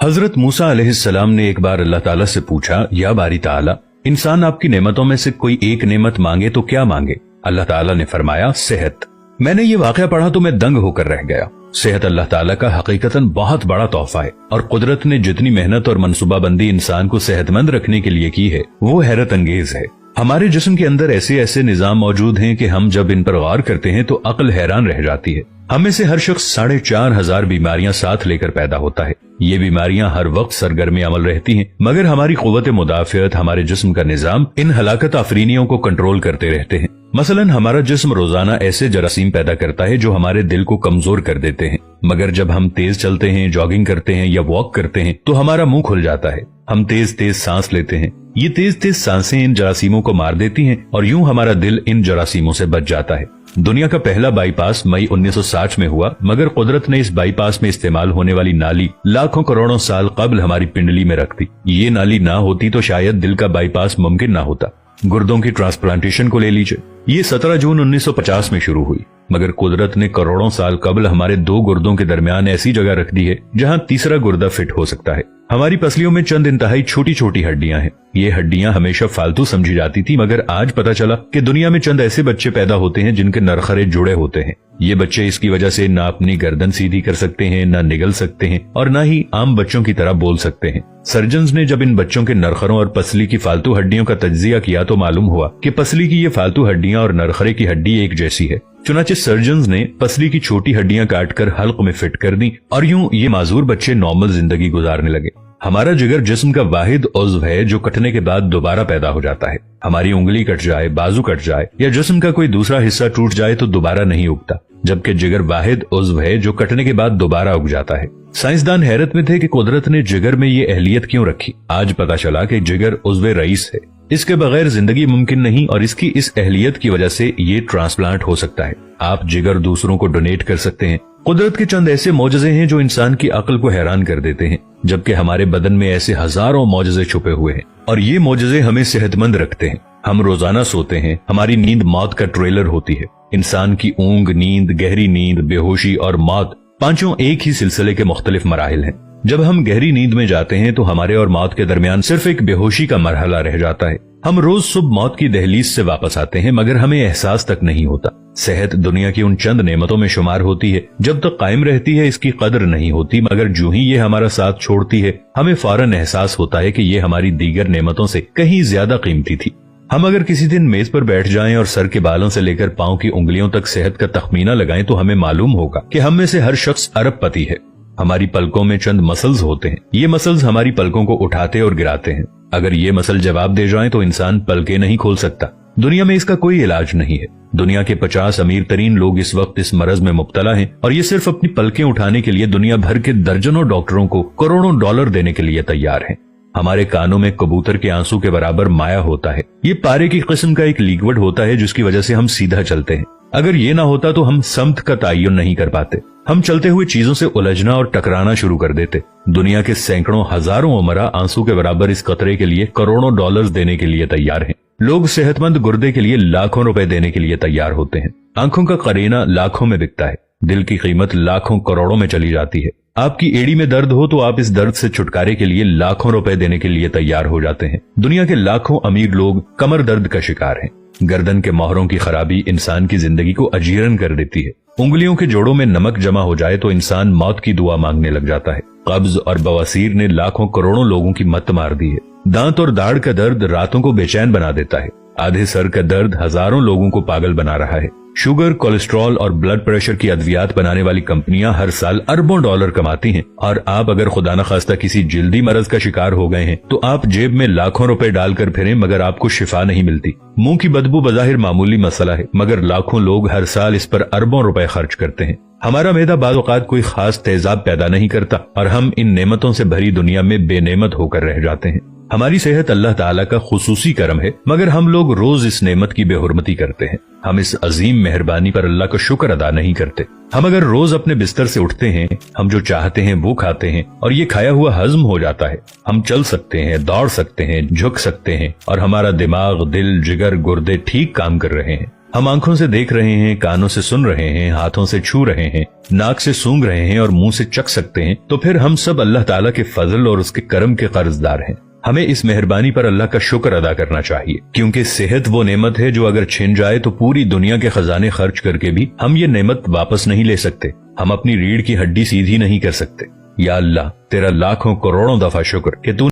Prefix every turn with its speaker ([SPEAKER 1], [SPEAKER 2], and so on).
[SPEAKER 1] हजरत मूसा अलैहिस्सलाम ने एक बार अल्लाह ताला से पूछा, या बारी ताला, इंसान आपकी नेमतों में से कोई एक नेमत मांगे तो क्या मांगे? अल्लाह ताला ने फरमाया, सेहत। मैंने ये वाकया पढ़ा तो मैं दंग होकर रह गया। सेहत अल्लाह ताला का हकीकतन बहुत बड़ा तोहफा है और कुदरत ने जितनी मेहनत और मनसूबाबंदी इंसान को सेहतमंद रखने के लिए की है वो हैरत अंगेज है। हमारे जिस्म के अंदर ऐसे ऐसे निजाम मौजूद हैं कि हम जब इन पर गौर करते हैं तो अक्ल हैरान रह जाती है। हमें से हर शख्स 4,500 बीमारियां साथ लेकर पैदा होता है। ये बीमारियां हर वक्त सरगर्म अमल रहती हैं, मगर हमारी कुव्वत मुदाफियत, हमारे जिस्म का निजाम इन हलाकत आफरीनियों को कंट्रोल करते रहते हैं। मसलन हमारा जिस्म रोजाना ऐसे जरासीम पैदा करता है जो हमारे दिल को कमजोर कर देते हैं, मगर जब हम तेज चलते हैं, जॉगिंग करते हैं या वॉक करते हैं तो हमारा मुंह खुल जाता है। हम तेज तेज सांस लेते हैं। ये तेज तेज सांसें इन जरासीमों को मार देती हैं और यूं हमारा दिल इन जरासीमों से बच जाता है। दुनिया का पहला बाईपास मई 1960 में हुआ, मगर कुदरत ने इस बाईपास में इस्तेमाल होने वाली नाली लाखों करोड़ों साल कबल हमारी पिंडली में रख दी। ये नाली ना होती तो शायद दिल का बाईपास मुमकिन ना होता। गुर्दों की ट्रांसप्लांटेशन को ले लीजिए, ये 17 जून 1950 में शुरू हुई, मगर कुदरत ने करोड़ों साल कबल हमारे दो गुर्दों के दरमियान ऐसी जगह रख दी है जहां तीसरा गुर्दा फिट हो सकता है। हमारी पसलियों में चंद इंतहाई छोटी छोटी हड्डियां हैं। ये हड्डियां हमेशा फालतू समझी जाती थी, मगर आज पता चला कि दुनिया में चंद ऐसे बच्चे पैदा होते हैं जिनके नरखरे जुड़े होते हैं। ये बच्चे इसकी वजह से ना अपनी गर्दन सीधी कर सकते हैं, ना निगल सकते हैं और ना ही आम बच्चों की तरह बोल सकते हैं। सर्जन्स ने जब इन बच्चों के नरखरों और पसली की फालतू हड्डियों का तज्जिया किया तो मालूम हुआ कि पसली की ये फालतू हड्डियां और नरखरे की हड्डी एक जैसी है। चुनाचे सर्जन्स ने पसली की छोटी हड्डियां काटकर हल्क में फिट कर दी और यूं ये माजूर बच्चे नॉर्मल जिंदगी गुजारने लगे। हमारा जिगर जिस्म का वाहिद उज़्व है जो कटने के बाद दोबारा पैदा हो जाता है। हमारी उंगली कट जाए, बाजू कट जाए या जिस्म का कोई दूसरा हिस्सा टूट जाए तो दोबारा नहीं उगता, जबकि जिगर वाहिद उज़्व है जो कटने के बाद दोबारा उग जाता है। साइंसदान हैरत में थे कि कुदरत ने जिगर में ये अहलियत क्यों रखी। आज पता चला कि जिगर उज़्व रईस है, इसके बगैर जिंदगी मुमकिन नहीं और इसकी इस अहलियत की वजह से ये ट्रांसप्लांट हो सकता है। आप जिगर दूसरों को डोनेट कर सकते हैं। कुदरत के चंद ऐसे मौजज़े हैं जो इंसान की अक्ल को हैरान कर देते हैं, जबकि हमारे बदन में ऐसे हजारों मौजज़े छुपे हुए हैं और ये मौजज़े हमें सेहतमंद रखते हैं। हम रोजाना सोते हैं, हमारी नींद मौत का ट्रेलर होती है। इंसान की ऊंग, नींद, गहरी नींद, बेहोशी और मौत पांचों एक ही सिलसिले के मुख्तलिफ मराहिल हैं। जब हम गहरी नींद में जाते हैं तो हमारे और मौत के दरमियान सिर्फ एक बेहोशी का मरहला रह जाता है। हम रोज सुबह मौत की दहलीज से वापस आते हैं, मगर हमें एहसास तक नहीं होता। सेहत दुनिया की उन चंद नेमतों में शुमार होती है, जब तक कायम रहती है इसकी कदर नहीं होती, मगर जो ही ये हमारा साथ छोड़ती है हमें फौरन एहसास होता है कि ये हमारी दीगर नेमतों से कहीं ज्यादा कीमती थी। हम अगर किसी दिन मेज पर बैठ जाएं और सर के बालों से लेकर पांव की उंगलियों तक सेहत का तखमीना लगाएं तो हमें मालूम होगा कि हम में से हर शख्स अरबपति है। हमारी पलकों में चंद मसल्स होते हैं। ये मसल्स हमारी पलकों को उठाते और गिराते हैं। अगर ये मसल जवाब दे जाएं तो इंसान पलकें नहीं खोल सकता। दुनिया में इसका कोई इलाज नहीं है। दुनिया के 50 अमीर तरीन लोग इस वक्त इस मरज में मुब्तला हैं और ये सिर्फ अपनी पलकें उठाने के लिए दुनिया भर के दर्जनों डॉक्टरों को करोड़ों डॉलर देने के लिए तैयार हैं। हमारे कानों में कबूतर के आंसू के बराबर माया होता है। ये पारे की किस्म का एक लिक्विड होता है जिसकी वजह से हम सीधा चलते हैं। अगर ये ना होता तो हम समत का तयन नहीं कर पाते। हम चलते हुए चीजों से उलझना और टकराना शुरू कर देते। दुनिया के सैकड़ों हजारों उमरा आंसू के बराबर इस कतरे के लिए करोड़ों डॉलर्स देने के लिए तैयार हैं। लोग सेहतमंद गुर्दे के लिए लाखों रुपए देने के लिए तैयार होते हैं। आंखों का करीना लाखों में बिकता है। दिल की कीमत लाखों करोड़ों में चली जाती है। आपकी एड़ी में दर्द हो तो आप इस दर्द से छुटकारे के लिए लाखों रुपए देने के लिए तैयार हो जाते हैं। दुनिया के लाखों अमीर लोग कमर दर्द का शिकार हैं। गर्दन के मोहरों की खराबी इंसान की जिंदगी को अजीरन कर देती है। उंगलियों के जोड़ों में नमक जमा हो जाए तो इंसान मौत की दुआ मांगने लग जाता है। कब्ज और बवासीर ने लाखों करोड़ों लोगों की मत मार दी है। दांत और दाढ़ का दर्द रातों को बेचैन बना देता है। आधे सर का दर्द हजारों लोगों को पागल बना रहा है। शुगर, कोलेस्ट्रॉल और ब्लड प्रेशर की अद्वियात बनाने वाली कंपनियां हर साल अरबों डॉलर कमाती हैं और आप अगर खुदा न खास्ता किसी जिल्दी मरज का शिकार हो गए हैं तो आप जेब में लाखों रुपए डालकर फिरें मगर आपको शिफा नहीं मिलती। मुंह की बदबू बज़ाहिर मामूली मसला है, मगर लाखों लोग हर साल इस पर अरबों रुपए खर्च करते हैं। हमारा मैदा बाज़ औक़ात कोई खास तेजाब पैदा नहीं करता और हम इन नेमतों से भरी दुनिया में बेनेमत होकर रह जाते हैं। हमारी सेहत अल्लाह ताला का खुसूसी करम है, मगर हम लोग रोज इस नेमत की बेहुरमती करते हैं। हम इस अजीम मेहरबानी पर अल्लाह का शुक्र अदा नहीं करते। हम अगर रोज अपने बिस्तर से उठते हैं, हम जो चाहते हैं वो खाते हैं और ये खाया हुआ हजम हो जाता है। हम चल सकते हैं, दौड़ सकते हैं, झुक सकते हैं और हमारा दिमाग, दिल, जिगर, गुर्दे ठीक काम कर रहे हैं। हम आंखों से देख रहे हैं, कानों से सुन रहे हैं, हाथों से छू रहे हैं, नाक से सूंघ रहे हैं और मुंह से चख सकते हैं, तो फिर हम सब अल्लाह ताला के फजल और उसके करम के कर्जदार हैं। हमें इस मेहरबानी पर अल्लाह का शुक्र अदा करना चाहिए, क्योंकि सेहत वो नेमत है जो अगर छिन जाए तो पूरी दुनिया के खजाने खर्च करके भी हम ये नेमत वापस नहीं ले सकते। हम अपनी रीढ़ की हड्डी सीधी नहीं कर सकते। या अल्लाह, तेरा लाखों करोड़ों दफा शुक्र कि तू